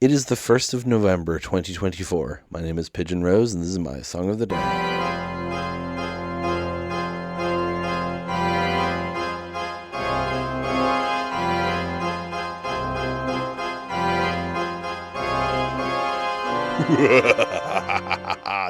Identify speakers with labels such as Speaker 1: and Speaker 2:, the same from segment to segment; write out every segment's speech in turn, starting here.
Speaker 1: It is the 1st of November, 2024. My name is Pigeon Rose, and this is my song of the day.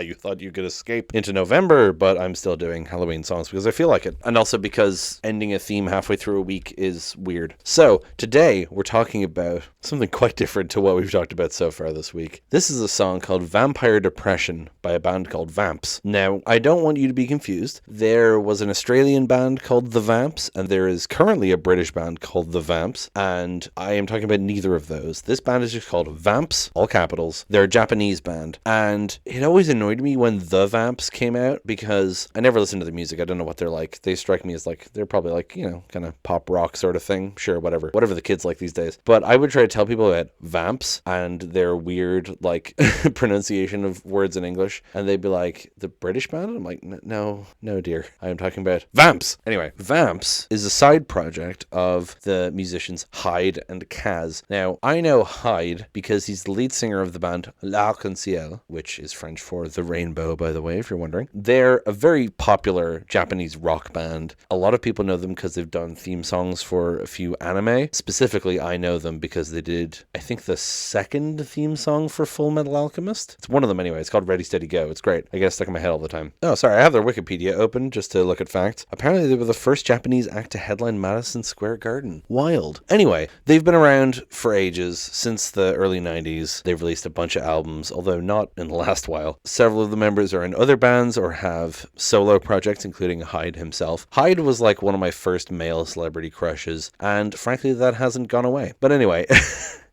Speaker 1: You thought you could escape into November, but I'm still doing Halloween songs because I feel like it. And also because ending a theme halfway through a week is weird. So today we're talking about something quite different to what we've talked about so far this week. This is a song called Vampire Depression by a band called VAMPS. Now, I don't want you to be confused. There was an Australian band called the VAMPS, and there is currently a British band called the VAMPS, and I am talking about neither of those. This band is just called VAMPS, all capitals. They're a Japanese band, and it always annoyed me when the VAMPS came out because I never listened to the music. I don't know what they're like. They strike me as like, they're probably like, you know, kind of pop rock sort of thing. Sure, whatever the kids like these days. But I would try to tell people about VAMPS and their weird, like, pronunciation of words in English, and they'd be like, the British band? I'm like, no, dear. I am talking about VAMPS. Anyway, VAMPS is a side project of the musicians Hyde and k.a.z. Now, I know Hyde because he's the lead singer of the band L'Arc-en-Ciel, which is French for the rainbow, by the way, if you're wondering. They're a very popular Japanese rock band. A lot of people know them because they've done theme songs for a few anime. Specifically, I know them because they did, I think, the second theme song for Full Metal Alchemist. It's one of them anyway. It's called Ready, Steady, Go. It's great. I get it stuck in my head all the time. Oh, sorry. I have their Wikipedia open just to look at facts. Apparently, they were the first Japanese act to headline Madison Square Garden. Wild. Anyway, they've been around for ages. Since the early 90s, they've released a bunch of albums, although not in the last while. Several of the members are in other bands or have solo projects, including Hyde himself. Hyde was like one of my first male celebrity crushes, and frankly, that hasn't gone away. But anyway,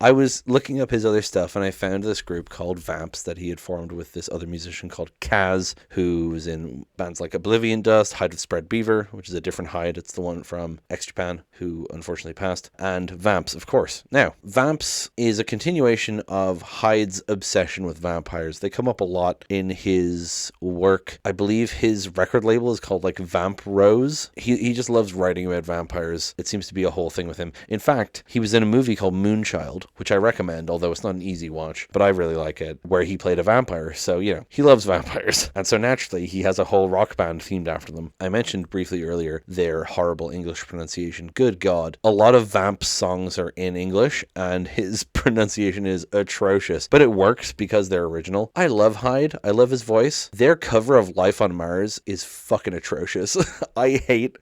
Speaker 1: I was looking up his other stuff, and I found this group called VAMPS that he had formed with this other musician called k.a.z, who was in bands like Oblivion Dust, Hyde with Spread Beaver, which is a different Hyde. It's the one from X-Japan, who unfortunately passed, and VAMPS, of course. Now, VAMPS is a continuation of Hyde's obsession with vampires. They come up a lot in his work. I believe his record label is called like Vamp Rose. He just loves writing about vampires. It seems to be a whole thing with him. In fact, he was in a movie called Moonchild, which I recommend, although it's not an easy watch, but I really like it, where he played a vampire. So, you know, he loves vampires. And so naturally, he has a whole rock band themed after them. I mentioned briefly earlier their horrible English pronunciation. Good God. A lot of Vamps songs are in English, and his pronunciation is atrocious, but it works because they're original. I love Hyde. I love his voice. Their cover of Life on Mars is fucking atrocious. I hate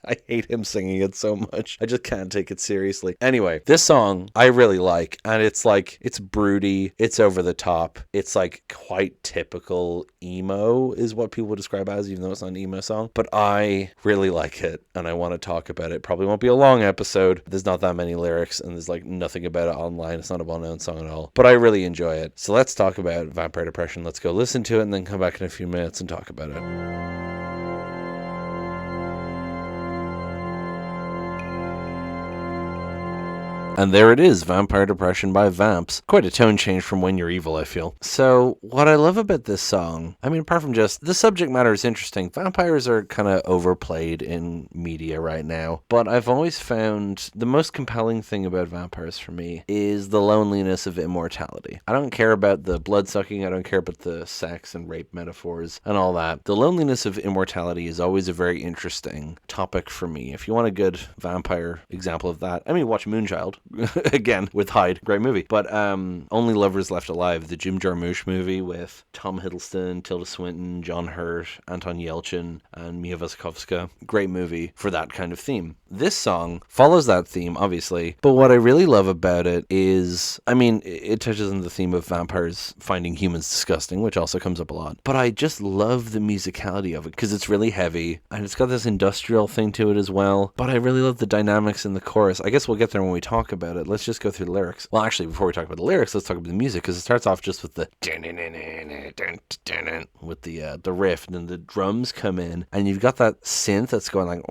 Speaker 1: him singing it so much. I just can't take it seriously. Anyway, this song I really like, and it's like, it's broody, it's over the top, it's like quite typical emo is what people would describe as, even though it's not an emo song. But I really like it, and I want to talk about it. Probably won't be a long episode. There's not that many lyrics, and there's like nothing about it online. It's not a well-known song at all, but I really enjoy it. So let's talk about Vampire Depression. Let's go listen to it and then come back in a few minutes and talk about it. And there it is, Vampire Depression by VAMPS. Quite a tone change from When You're Evil, I feel. So, what I love about this song, I mean, apart from just, the subject matter is interesting. Vampires are kind of overplayed in media right now. But I've always found the most compelling thing about vampires for me is the loneliness of immortality. I don't care about the blood-sucking, I don't care about the sex and rape metaphors and all that. The loneliness of immortality is always a very interesting topic for me. If you want a good vampire example of that, I mean, watch Moonchild. Again, with Hyde. Great movie. But Only Lovers Left Alive, the Jim Jarmusch movie with Tom Hiddleston, Tilda Swinton, John Hurt, Anton Yelchin, and Mia Wasikowska. Great movie for that kind of theme. This song follows that theme, obviously, but what I really love about it is, I mean, it touches on the theme of vampires finding humans disgusting, which also comes up a lot. But I just love the musicality of it because it's really heavy, and it's got this industrial thing to it as well. But I really love the dynamics in the chorus. I guess we'll get there when we talk about it. Let's just go through the lyrics. Well, actually, before we talk about the lyrics, let's talk about the music, because it starts off just with the with the riff, and then the drums come in, and you've got that synth that's going like,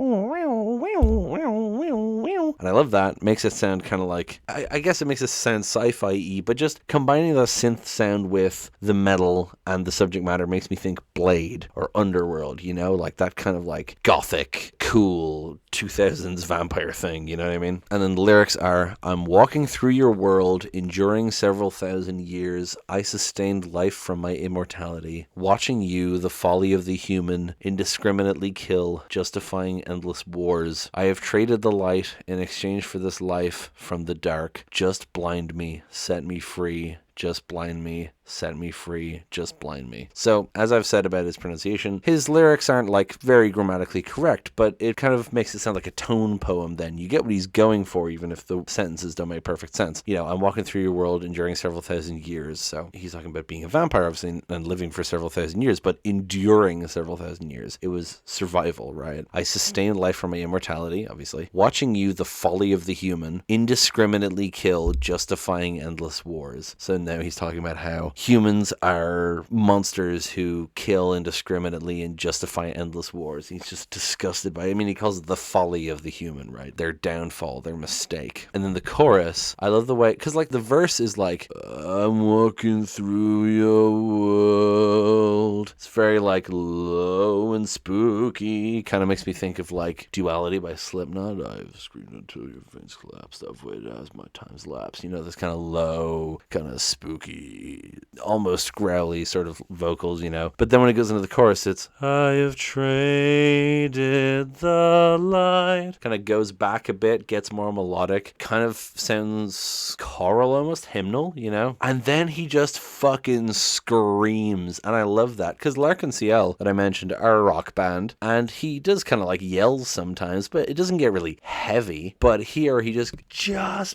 Speaker 1: know? And I love that. Makes it sound kind of like, I guess it makes it sound sci-fi-y, but just combining the synth sound with the metal and the subject matter makes me think Blade or Underworld, you know? Like that kind of like gothic, cool 2000s vampire thing, you know what I mean? And then the lyrics are, I'm walking through your world, enduring several thousand years. I sustained life from my immortality. Watching you, the folly of the human, indiscriminately kill, justifying endless wars. I have traded the light in exchange for this life from the dark. Just blind me, set me free. Just blind me, set me free, just blind me. So, as I've said about his pronunciation, his lyrics aren't like very grammatically correct, but it kind of makes it sound like a tone poem then. You get what he's going for, even if the sentences don't make perfect sense. You know, I'm walking through your world enduring several thousand years. So, he's talking about being a vampire, obviously, and living for several thousand years, but enduring several thousand years. It was survival, right? I sustained life from my immortality, obviously. Watching you, the folly of the human, indiscriminately kill, justifying endless wars. So, now he's talking about how humans are monsters who kill indiscriminately and justify endless wars. He's just disgusted by it. I mean, he calls it the folly of the human, right? Their downfall, their mistake. And then the chorus, I love the way, because like the verse is like, I'm walking through your world. It's very like low and spooky. Kind of makes me think of like Duality by Slipknot. I've screamed until your veins collapsed. I've waited as my time's lapsed. You know, this kind of low, kind of spooky, almost growly sort of vocals, you know. But then when it goes into the chorus, it's I have traded the light. Kind of goes back a bit, gets more melodic, kind of sounds choral, almost hymnal, you know. And then he just fucking screams, and I love that because Larkin CL that I mentioned are a rock band, and he does kind of like yells sometimes, but it doesn't get really heavy. But here he just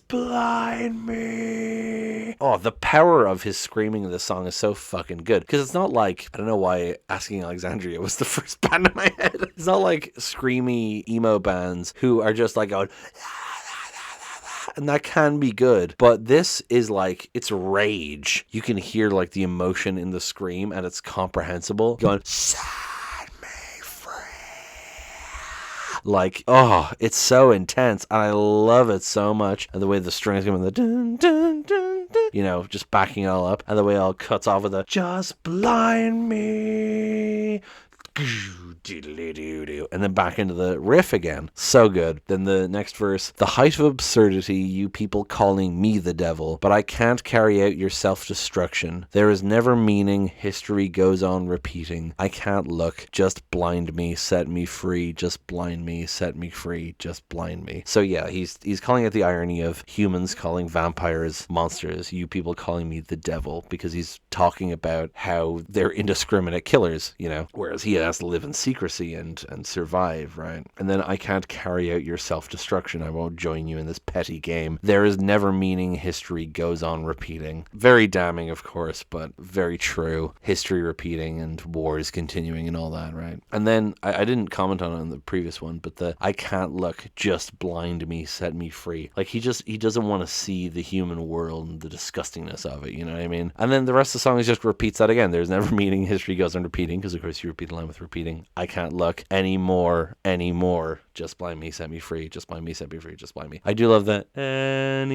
Speaker 1: blind me. Oh, the power of his screaming in this song is so fucking good because it's not like, I don't know why Asking Alexandria was the first band in my head. It's not like screamy emo bands who are just like going, and that can be good, but this is like, it's rage. You can hear like the emotion in the scream and it's comprehensible. Going, set me free. Like, oh, it's so intense and I love it so much. And the way the strings come in, the dun dun dun dun, you know, just backing it all up, and the way it all cuts off with the just blind me, and then back into the riff again. So good. Then the next verse, the height of absurdity, you people calling me the devil, but I can't carry out your self-destruction. There is never meaning, history goes on repeating. I can't look, just blind me, set me free, just blind me, set me free, just blind me. So yeah, he's calling it the irony of humans calling vampires monsters, you people calling me the devil, because he's talking about how they're indiscriminate killers, you know, whereas he has to live in secrecy and survive, right? And then I can't carry out your self-destruction. I won't join you in this petty game. There is never meaning, history goes on repeating. Very damning, of course, but very true. History repeating and wars continuing and all that, right? And then I didn't comment on it in the previous one, but the I can't look, just blind me, set me free. Like he doesn't want to see the human world and the disgustingness of it, you know what I mean? And then the rest of the song just repeats that again. There's never meaning, history goes on repeating, because of course you repeat the line with repeating. I can't look anymore. Just blind me, set me free. Just blind me, set me free. Just blind me. I do love that. Anymore.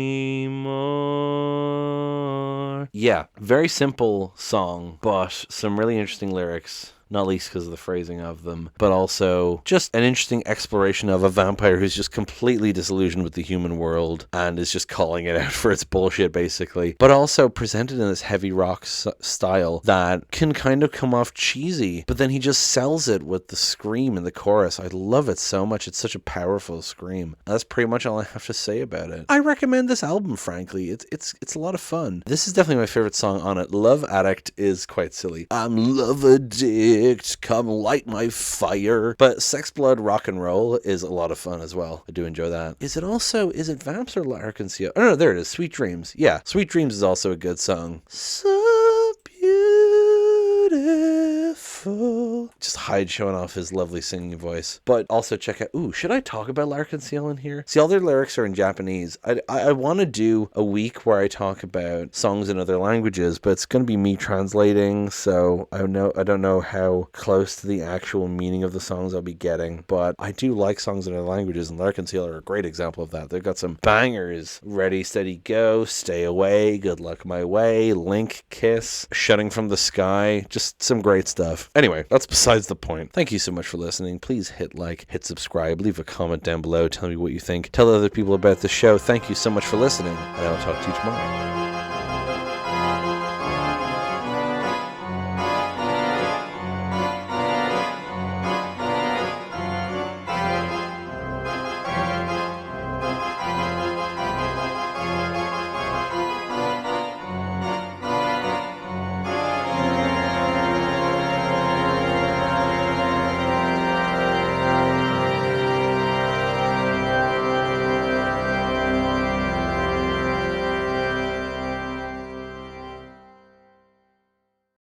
Speaker 1: Yeah, very simple song, but some really interesting lyrics. Not least because of the phrasing of them, but also just an interesting exploration of a vampire who's just completely disillusioned with the human world and is just calling it out for its bullshit, basically. But also presented in this heavy rock style that can kind of come off cheesy, but then he just sells it with the scream in the chorus. I love it so much. It's such a powerful scream. That's pretty much all I have to say about it. I recommend this album, frankly. It's a lot of fun. This is definitely my favorite song on it. Love Addict is quite silly. I'm love addict. Come light my fire. But Sex, Blood, Rock and Roll is a lot of fun as well. I do enjoy that. Is it Vamps or Larkin CL? Oh no, there it is. Sweet Dreams. Yeah, Sweet Dreams is also a good song. So beautiful. just Hyde showing off his lovely singing voice. But also check out, should I talk about L'Arc-en-Ciel in here? See, all their lyrics are in Japanese. I want to do a week where I talk about songs in other languages, but it's going to be me translating, so I don't know how close to the actual meaning of the songs I'll be getting, but I do like songs in other languages, and L'Arc-en-Ciel are a great example of that. They've got some bangers: Ready, Steady, Go, Stay Away, Good Luck My Way, Link, Kiss, Shutting from the Sky, just some great stuff. Anyway, that's besides the point. Thank you so much for listening. Please hit like, hit subscribe, leave a comment down below, tell me what you think, tell other people about the show. Thank you so much for listening, and I'll talk to you tomorrow.